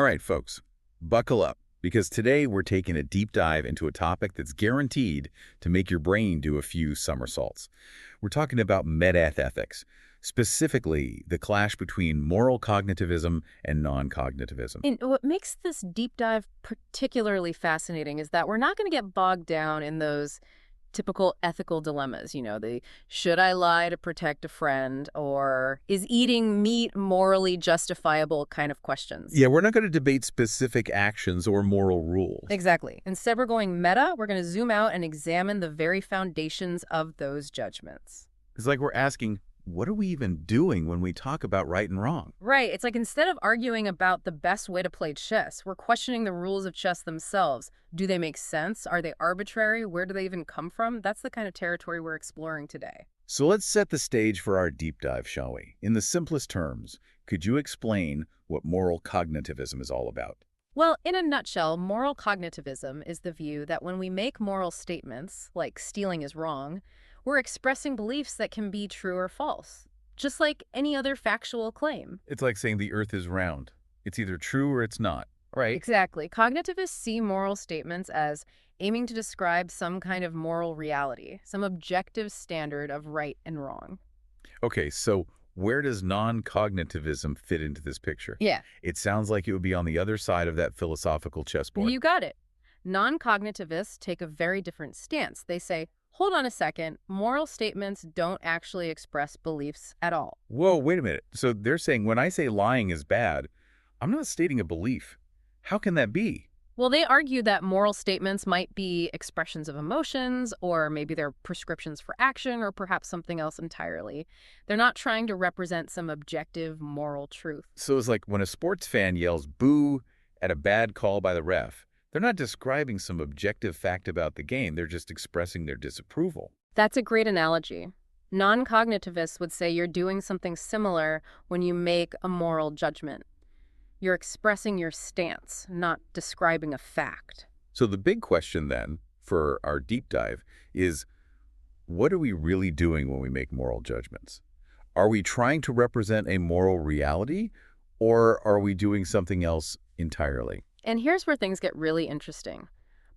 All right, folks, buckle up, because today we're taking a deep dive into a topic that's guaranteed to make your brain do a few somersaults. We're talking about metaethics, specifically the clash between moral cognitivism and non-cognitivism. And what makes this deep dive particularly fascinating is that we're not going to get bogged down in those typical ethical dilemmas, the should I lie to protect a friend or is eating meat morally justifiable kind of questions. Yeah, we're not going to debate specific actions or moral rules. Exactly. Instead, we're going meta. We're going to zoom out and examine the very foundations of those judgments. It's like we're asking, what are we even doing when we talk about right and wrong? Right. It's like instead of arguing about the best way to play chess, we're questioning the rules of chess themselves. Do they make sense? Are they arbitrary? Where do they even come from? That's the kind of territory we're exploring today. So let's set the stage for our deep dive, shall we? In the simplest terms, could you explain what moral cognitivism is all about? Well, in a nutshell, moral cognitivism is the view that when we make moral statements, like stealing is wrong, we're expressing beliefs that can be true or false, just like any other factual claim. It's like saying the earth is round. It's either true or it's not, right? Exactly. Cognitivists see moral statements as aiming to describe some kind of moral reality, some objective standard of right and wrong. Okay, so where does non-cognitivism fit into this picture? Yeah, It sounds like it would be on the other side of that philosophical chessboard. you got it. Non-cognitivists take a very different stance. They say, hold on a second, moral statements don't actually express beliefs at all. Whoa, wait a minute. So they're saying when I say lying is bad, I'm not stating a belief. How can that be? Well, they argue that moral statements might be expressions of emotions, or maybe they're prescriptions for action, or perhaps something else entirely. They're not trying to represent some objective moral truth. So it's like when a sports fan yells boo at a bad call by the ref, they're not describing some objective fact about the game. They're just expressing their disapproval. That's a great analogy. Non-cognitivists would say you're doing something similar when you make a moral judgment. You're expressing your stance, not describing a fact. So the big question then for our deep dive is, what are we really doing when we make moral judgments? Are we trying to represent a moral reality, or are we doing something else entirely? And here's where things get really interesting.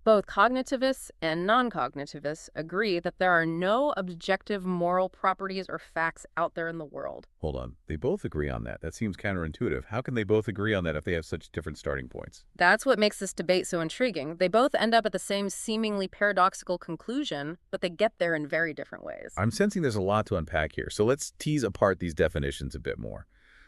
Both cognitivists and non-cognitivists agree that there are no objective moral properties or facts out there in the world. Hold on. They both agree on that. That seems counterintuitive. How can they both agree on that if they have such different starting points? That's what makes this debate so intriguing. They both end up at the same seemingly paradoxical conclusion, but they get there in very different ways. I'm sensing there's a lot to unpack here, so let's tease apart these definitions a bit more.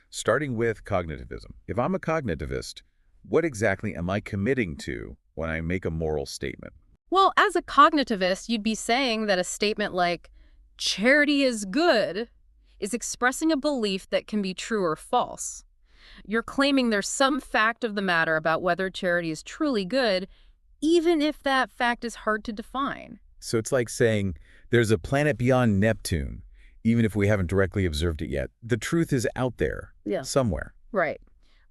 Starting with cognitivism. If I'm a cognitivist, what exactly am I committing to when I make a moral statement? Well, as a cognitivist, you'd be saying that a statement like, charity is good, is expressing a belief that can be true or false. You're claiming there's some fact of the matter about whether charity is truly good, even if that fact is hard to define. So it's like saying there's a planet beyond Neptune, even if we haven't directly observed it yet. The truth is out there, Yeah. somewhere. Right.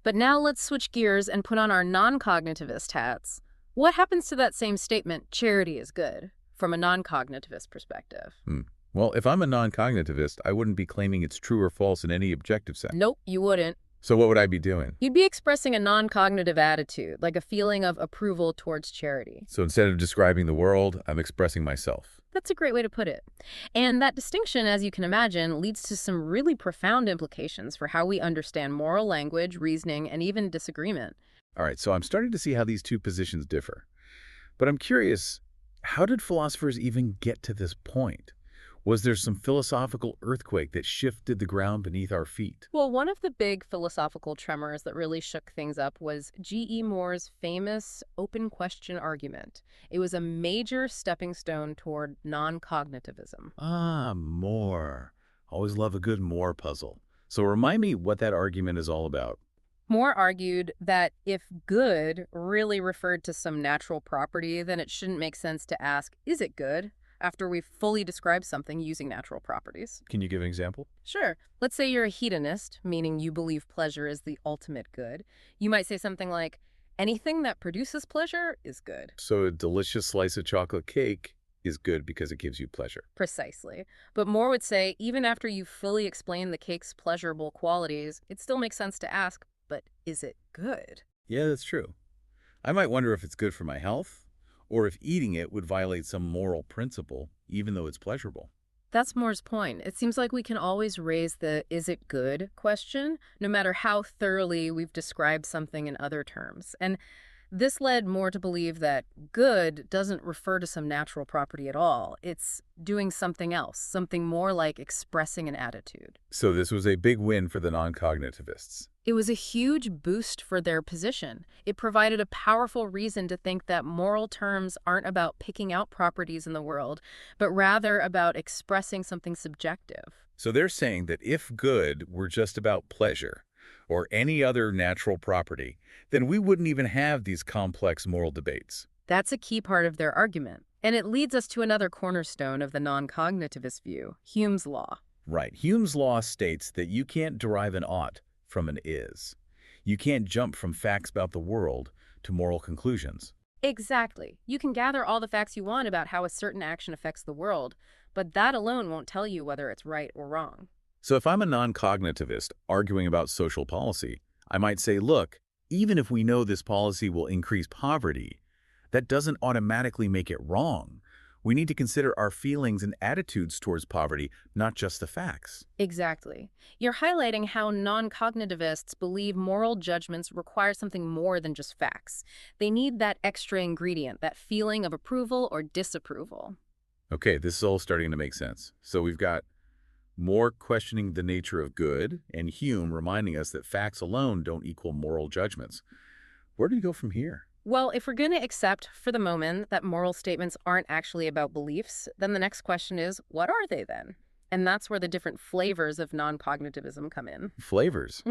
But now let's switch gears and put on our non-cognitivist hats. What happens to that same statement, charity is good, from a non-cognitivist perspective? Well, if I'm a non-cognitivist, I wouldn't be claiming it's true or false in any objective sense. Nope, you wouldn't. So what would I be doing? You'd be expressing a non-cognitive attitude, like a feeling of approval towards charity. So instead of describing the world, I'm expressing myself. That's a great way to put it. And that distinction, as you can imagine, leads to some really profound implications for how we understand moral language, reasoning, and even disagreement. All right, so I'm starting to see how these two positions differ. But I'm curious, how did philosophers even get to this point? Was there some philosophical earthquake that shifted the ground beneath our feet? Well, one of the big philosophical tremors that really shook things up was G.E. Moore's famous open question argument. It was a major stepping stone toward non-cognitivism. Ah, Moore. Always love a good Moore puzzle. So remind me what that argument is all about. Moore argued that if good really referred to some natural property, then it shouldn't make sense to ask, is it good, after we've fully described something using natural properties. Can you give an example? Sure. Let's say you're a hedonist, meaning you believe pleasure is the ultimate good. You might say something like, anything that produces pleasure is good. So a delicious slice of chocolate cake is good because it gives you pleasure. Precisely. But Moore would say, even after you fully explain the cake's pleasurable qualities, it still makes sense to ask, but is it good? Yeah, that's true. I might wonder if it's good for my health, or if eating it would violate some moral principle, even though it's pleasurable. That's Moore's point. It seems like we can always raise the "is it good" question, no matter how thoroughly we've described something in other terms. And this led Moore to believe that good doesn't refer to some natural property at all. It's doing something else, something more like expressing an attitude. So this was a big win for the non-cognitivists. It was a huge boost for their position. It provided a powerful reason to think that moral terms aren't about picking out properties in the world, but rather about expressing something subjective. So they're saying that if good were just about pleasure, or any other natural property, then we wouldn't even have these complex moral debates. That's a key part of their argument. And it leads us to another cornerstone of the non-cognitivist view, Hume's law. Right. Hume's law states that you can't derive an ought from an is. You can't jump from facts about the world to moral conclusions. Exactly. You can gather all the facts you want about how a certain action affects the world, but that alone won't tell you whether it's right or wrong. So if I'm a non-cognitivist arguing about social policy, I might say, look, even if we know this policy will increase poverty, that doesn't automatically make it wrong. We need to consider our feelings and attitudes towards poverty, not just the facts. Exactly. You're highlighting how non-cognitivists believe moral judgments require something more than just facts. They need that extra ingredient, that feeling of approval or disapproval. Okay, this is all starting to make sense. So we've got Moore questioning the nature of good, and Hume reminding us that facts alone don't equal moral judgments. Where do you go from here? Well, if we're going to accept for the moment that moral statements aren't actually about beliefs, then the next question is, what are they then? And that's where the different flavors of non-cognitivism come in. Flavors.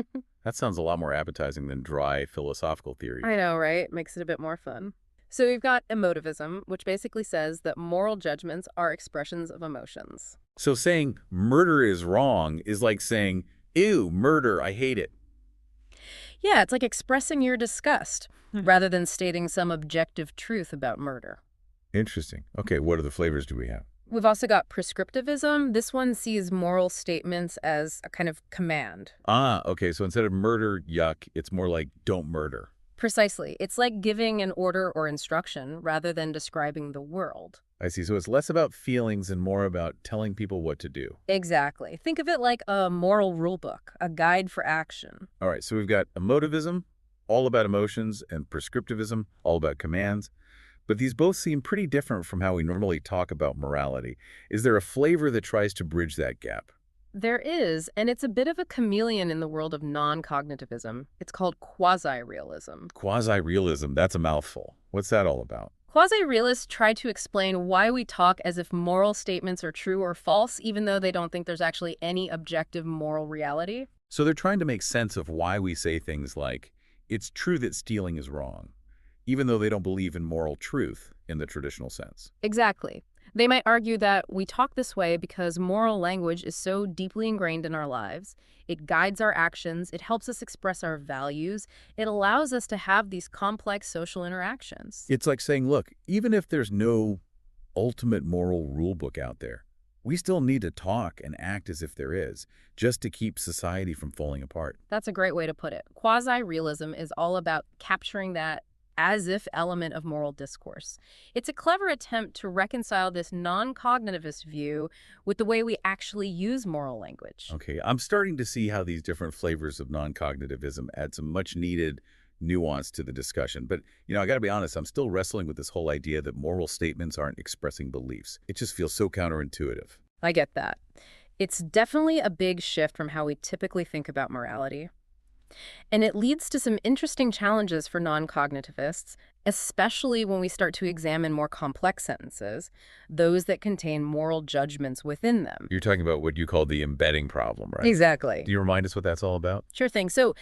That sounds a lot more appetizing than dry philosophical theory. I know, right? Makes it a bit more fun. So we've got emotivism, which basically says that moral judgments are expressions of emotions. So saying murder is wrong is like saying, ew, murder, I hate it. Yeah, it's like expressing your disgust rather than stating some objective truth about murder. Interesting. Okay, what other flavors do we have? We've also got prescriptivism. This one sees moral statements as a kind of command. Ah, okay, so instead of murder, yuck, it's more like don't murder. Precisely. It's like giving an order or instruction rather than describing the world. I see. So it's less about feelings and more about telling people what to do. Exactly. Think of it like a moral rule book, a guide for action. All right, so we've got emotivism, all about emotions, and prescriptivism, all about commands. But these both seem pretty different from how we normally talk about morality. Is there a flavor that tries to bridge that gap? There is, and it's a bit of a chameleon in the world of non-cognitivism. It's called quasi-realism. Quasi-realism, that's a mouthful. What's that all about? Quasi-realists try to explain why we talk as if moral statements are true or false, even though they don't think there's actually any objective moral reality. So they're trying to make sense of why we say things like, it's true that stealing is wrong, even though they don't believe in moral truth in the traditional sense. Exactly. They might argue that we talk this way because moral language is so deeply ingrained in our lives. It guides our actions. It helps us express our values. It allows us to have these complex social interactions. It's like saying, look, even if there's no ultimate moral rule book out there, we still need to talk and act as if there is, just to keep society from falling apart. That's a great way to put it. Quasi-realism is all about capturing that as-if element of moral discourse. It's a clever attempt to reconcile this non-cognitivist view with the way we actually use moral language. Okay, I'm starting to see how these different flavors of non-cognitivism add some much-needed nuance to the discussion. But, I got to be honest, I'm still wrestling with this whole idea that moral statements aren't expressing beliefs. It just feels so counterintuitive. I get that. It's definitely a big shift from how we typically think about morality. And it leads to some interesting challenges for non-cognitivists, especially when we start to examine more complex sentences, those that contain moral judgments within them. You're talking about what you call the embedding problem, right? Exactly. Do you remind us what that's all about? Sure thing. So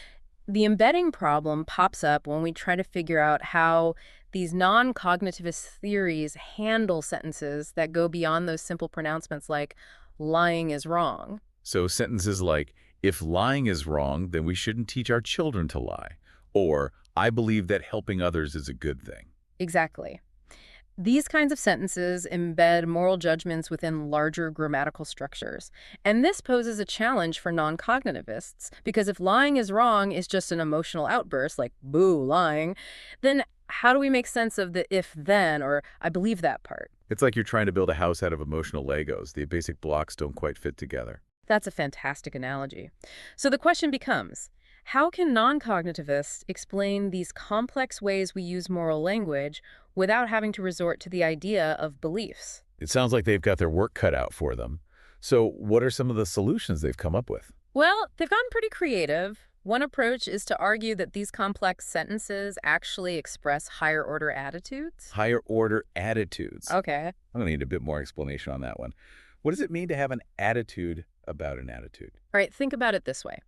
the embedding problem pops up when we try to figure out how these non-cognitivist theories handle sentences that go beyond those simple pronouncements like lying is wrong. So sentences like, if lying is wrong, then we shouldn't teach our children to lie. Or, I believe that helping others is a good thing. Exactly. These kinds of sentences embed moral judgments within larger grammatical structures. And this poses a challenge for non-cognitivists, because if lying is wrong is just an emotional outburst, like, boo, lying, then how do we make sense of the if-then or I believe that part? It's like you're trying to build a house out of emotional Legos. The basic blocks don't quite fit together. That's a fantastic analogy. So the question becomes, how can non-cognitivists explain these complex ways we use moral language without having to resort to the idea of beliefs? It sounds like they've got their work cut out for them. So what are some of the solutions they've come up with? Well, they've gotten pretty creative. One approach is to argue that these complex sentences actually express higher order attitudes. Higher order attitudes. Okay. I'm going to need a bit more explanation on that one. What does it mean to have an attitude about an attitude? All right, think about it this way.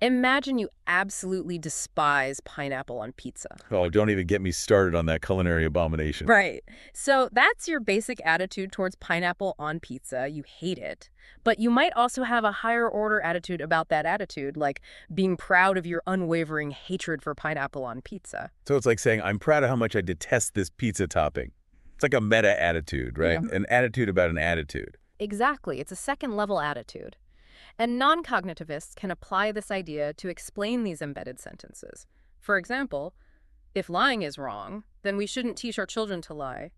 Imagine you absolutely despise pineapple on pizza. Oh, don't even get me started on that culinary abomination. Right. So that's your basic attitude towards pineapple on pizza. You hate it. But you might also have a higher order attitude about that attitude, like being proud of your unwavering hatred for pineapple on pizza. So it's like saying, I'm proud of how much I detest this pizza topping. It's like a meta attitude, right? Yeah. An attitude about an attitude. Exactly. It's a second level attitude. And non-cognitivists can apply this idea to explain these embedded sentences. For example, if lying is wrong, then we shouldn't teach our children to lie,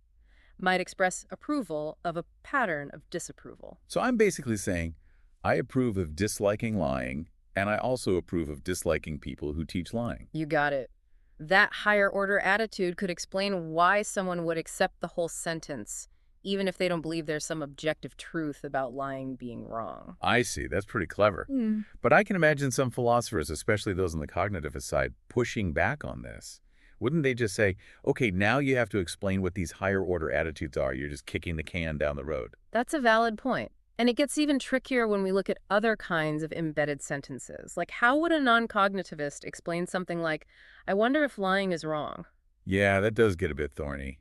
might express approval of a pattern of disapproval. So I'm basically saying, I approve of disliking lying, and I also approve of disliking people who teach lying. You got it. That higher order attitude could explain why someone would accept the whole sentence, even if they don't believe there's some objective truth about lying being wrong. I see. That's pretty clever. Hmm. But I can imagine some philosophers, especially those on the cognitivist side, pushing back on this. Wouldn't they just say, okay, now you have to explain what these higher order attitudes are. You're just kicking the can down the road. That's a valid point. And it gets even trickier when we look at other kinds of embedded sentences. Like, how would a non-cognitivist explain something like, I wonder if lying is wrong? Yeah, that does get a bit thorny.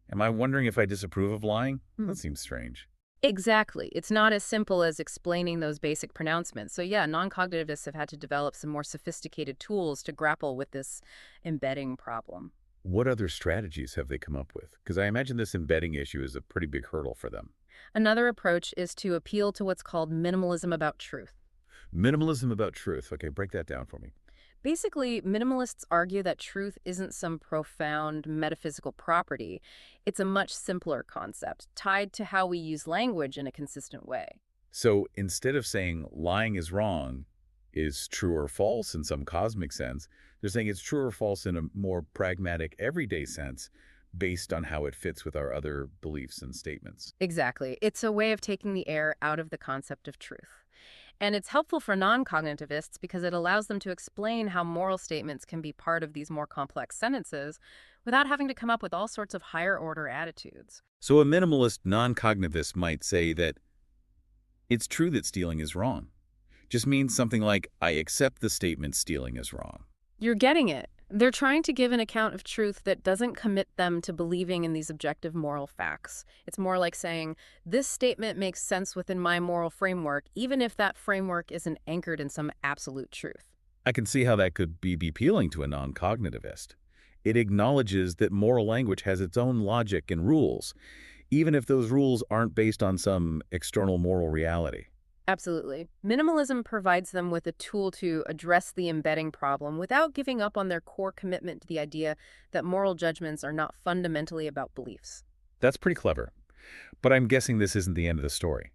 Am I wondering if I disapprove of lying? That seems strange. Exactly. It's not as simple as explaining those basic pronouncements. So yeah, non-cognitivists have had to develop some more sophisticated tools to grapple with this embedding problem. What other strategies have they come up with? Because I imagine this embedding issue is a pretty big hurdle for them. Another approach is to appeal to what's called minimalism about truth. Minimalism about truth. Okay, break that down for me. Basically, minimalists argue that truth isn't some profound metaphysical property. It's a much simpler concept, tied to how we use language in a consistent way. So instead of saying lying is wrong, is true or false in some cosmic sense, they're saying it's true or false in a more pragmatic, everyday sense based on how it fits with our other beliefs and statements. Exactly. It's a way of taking the air out of the concept of truth. And it's helpful for non-cognitivists because it allows them to explain how moral statements can be part of these more complex sentences without having to come up with all sorts of higher-order attitudes. So a minimalist non-cognitivist might say that it's true that stealing is wrong. Just means something like, I accept the statement stealing is wrong. You're getting it. They're trying to give an account of truth that doesn't commit them to believing in these objective moral facts. It's more like saying, this statement makes sense within my moral framework, even if that framework isn't anchored in some absolute truth. I can see how that could be appealing to a non-cognitivist. It acknowledges that moral language has its own logic and rules, even if those rules aren't based on some external moral reality. Absolutely. Minimalism provides them with a tool to address the embedding problem without giving up on their core commitment to the idea that moral judgments are not fundamentally about beliefs. That's pretty clever. But I'm guessing this isn't the end of the story.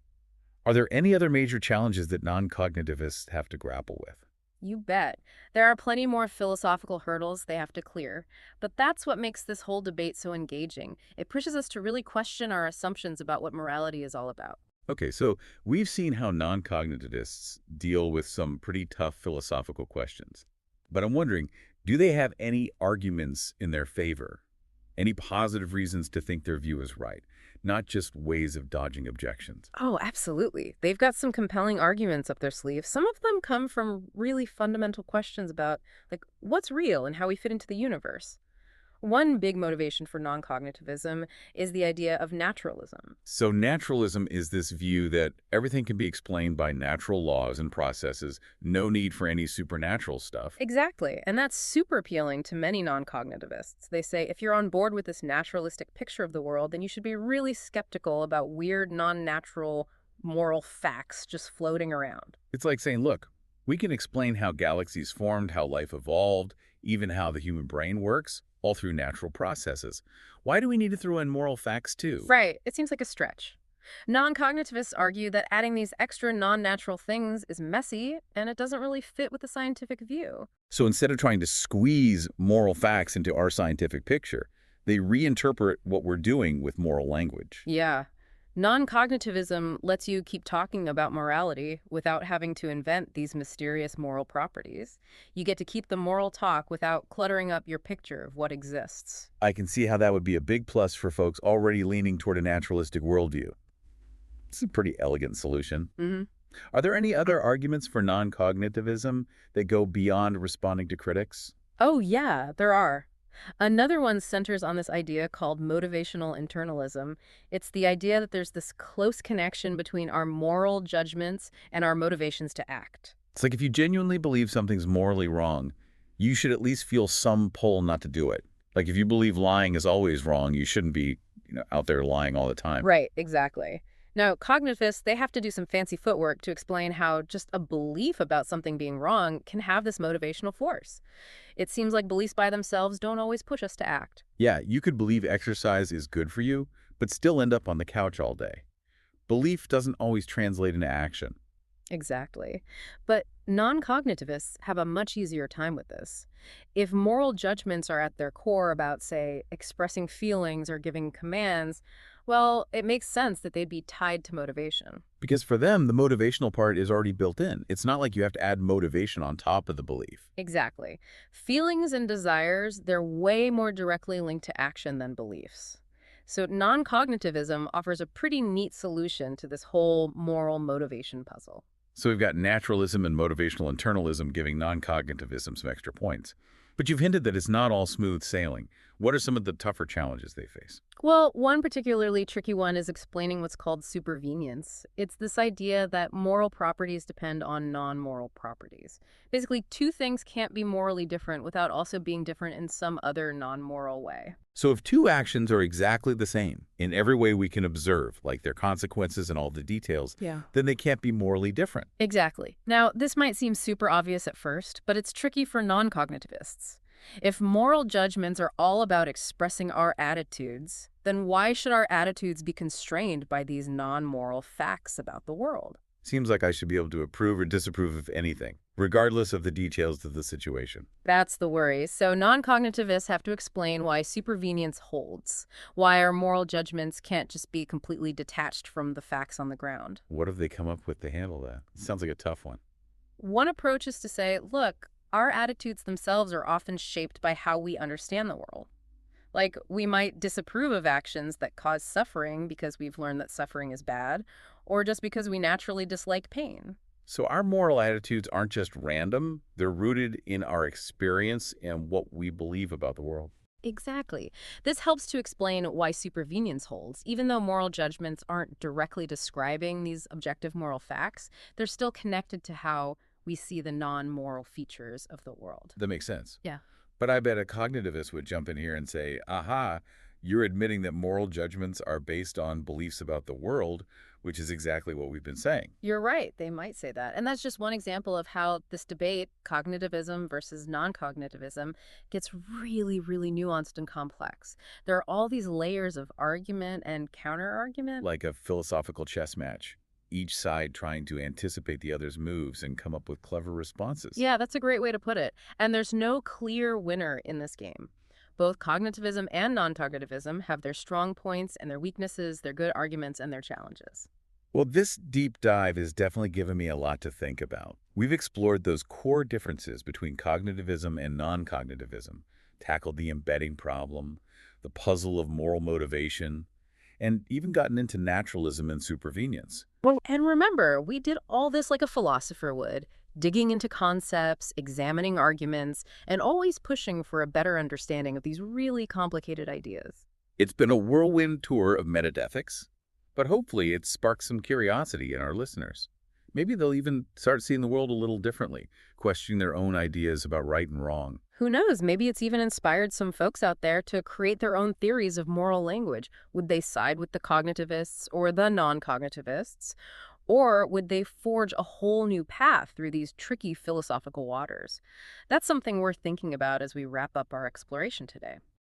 Are there any other major challenges that non-cognitivists have to grapple with? You bet. There are plenty more philosophical hurdles they have to clear, but that's what makes this whole debate so engaging. It pushes us to really question our assumptions about what morality is all about. Okay, so we've seen how non-cognitivists deal with some pretty tough philosophical questions. But I'm wondering, do they have any arguments in their favor? Any positive reasons to think their view is right, not just ways of dodging objections? Oh, absolutely. They've got some compelling arguments up their sleeve. Some of them come from really fundamental questions about, like, what's real and how we fit into the universe. One big motivation for non-cognitivism is the idea of naturalism. So naturalism is this view that everything can be explained by natural laws and processes, no need for any supernatural stuff. Exactly, and that's super appealing to many non-cognitivists. They say if you're on board with this naturalistic picture of the world, then you should be really skeptical about weird, non-natural moral facts just floating around. It's like saying, look, we can explain how galaxies formed, how life evolved, even how the human brain works, all through natural processes. Why do we need to throw in moral facts too? Right, it seems like a stretch. Non-cognitivists argue that adding these extra non-natural things is messy, and it doesn't really fit with the scientific view. So instead of trying to squeeze moral facts into our scientific picture, they reinterpret what we're doing with moral language. Yeah. Non-cognitivism lets you keep talking about morality without having to invent these mysterious moral properties. You get to keep the moral talk without cluttering up your picture of what exists. I can see how that would be a big plus for folks already leaning toward a naturalistic worldview. It's a pretty elegant solution. hmm Are there any other arguments for non-cognitivism that go beyond responding to critics? Oh, yeah, there are. Another one centers on this idea called motivational internalism. It's the idea that there's this close connection between our moral judgments and our motivations to act. It's like if you genuinely believe something's morally wrong, you should at least feel some pull not to do it. Like if you believe lying is always wrong, you shouldn't be, out there lying all the time. Right, exactly. Now, cognitivists, they have to do some fancy footwork to explain how just a belief about something being wrong can have this motivational force. It seems like beliefs by themselves don't always push us to act. Yeah, you could believe exercise is good for you, but still end up on the couch all day. Belief doesn't always translate into action. Exactly. But non-cognitivists have a much easier time with this. If moral judgments are at their core about, say, expressing feelings or giving commands, well, it makes sense that they'd be tied to motivation. Because for them, the motivational part is already built in. It's not like you have to add motivation on top of the belief. Exactly. Feelings and desires, they're way more directly linked to action than beliefs. So non-cognitivism offers a pretty neat solution to this whole moral motivation puzzle. So we've got naturalism and motivational internalism giving non-cognitivism some extra points. But you've hinted that it's not all smooth sailing. What are some of the tougher challenges they face? Well, one particularly tricky one is explaining what's called supervenience. It's this idea that moral properties depend on non-moral properties. Basically, two things can't be morally different without also being different in some other non-moral way. So if two actions are exactly the same in every way we can observe, like their consequences and all the details, Yeah. then they can't be morally different. Exactly. Now, this might seem super obvious at first, but it's tricky for non-cognitivists. If moral judgments are all about expressing our attitudes, then why should our attitudes be constrained by these non-moral facts about the world? Seems like I should be able to approve or disapprove of anything, regardless of the details of the situation. That's the worry. So non-cognitivists have to explain why supervenience holds, why our moral judgments can't just be completely detached from the facts on the ground. What have they come up with to handle that? Sounds like a tough one. One approach is to say, look, our attitudes themselves are often shaped by how we understand the world. Like, we might disapprove of actions that cause suffering because we've learned that suffering is bad, or just because we naturally dislike pain. So our moral attitudes aren't just random, they're rooted in our experience and what we believe about the world. Exactly. This helps to explain why supervenience holds. Even though moral judgments aren't directly describing these objective moral facts, they're still connected to how we see the non-moral features of the world. That makes sense. Yeah. But I bet a cognitivist would jump in here and say, aha, you're admitting that moral judgments are based on beliefs about the world, which is exactly what we've been saying. You're right. They might say that. And that's just one example of how this debate, cognitivism versus non-cognitivism, gets really, really nuanced and complex. There are all these layers of argument and counter-argument. Like a philosophical chess match, each side trying to anticipate the other's moves and come up with clever responses. Yeah, that's a great way to put it. And there's no clear winner in this game. Both cognitivism and non-cognitivism have their strong points and their weaknesses, their good arguments and their challenges. Well, this deep dive has definitely given me a lot to think about. We've explored those core differences between cognitivism and non-cognitivism, tackled the embedding problem, the puzzle of moral motivation, and even gotten into naturalism and supervenience. And remember, we did all this like a philosopher would, digging into concepts, examining arguments, and always pushing for a better understanding of these really complicated ideas. It's been a whirlwind tour of metaethics, but hopefully it sparks some curiosity in our listeners. Maybe they'll even start seeing the world a little differently, questioning their own ideas about right and wrong. Who knows, maybe it's even inspired some folks out there to create their own theories of moral language. Would they side with the cognitivists or the non-cognitivists? Or would they forge a whole new path through these tricky philosophical waters? That's something worth thinking about as we wrap up our exploration today.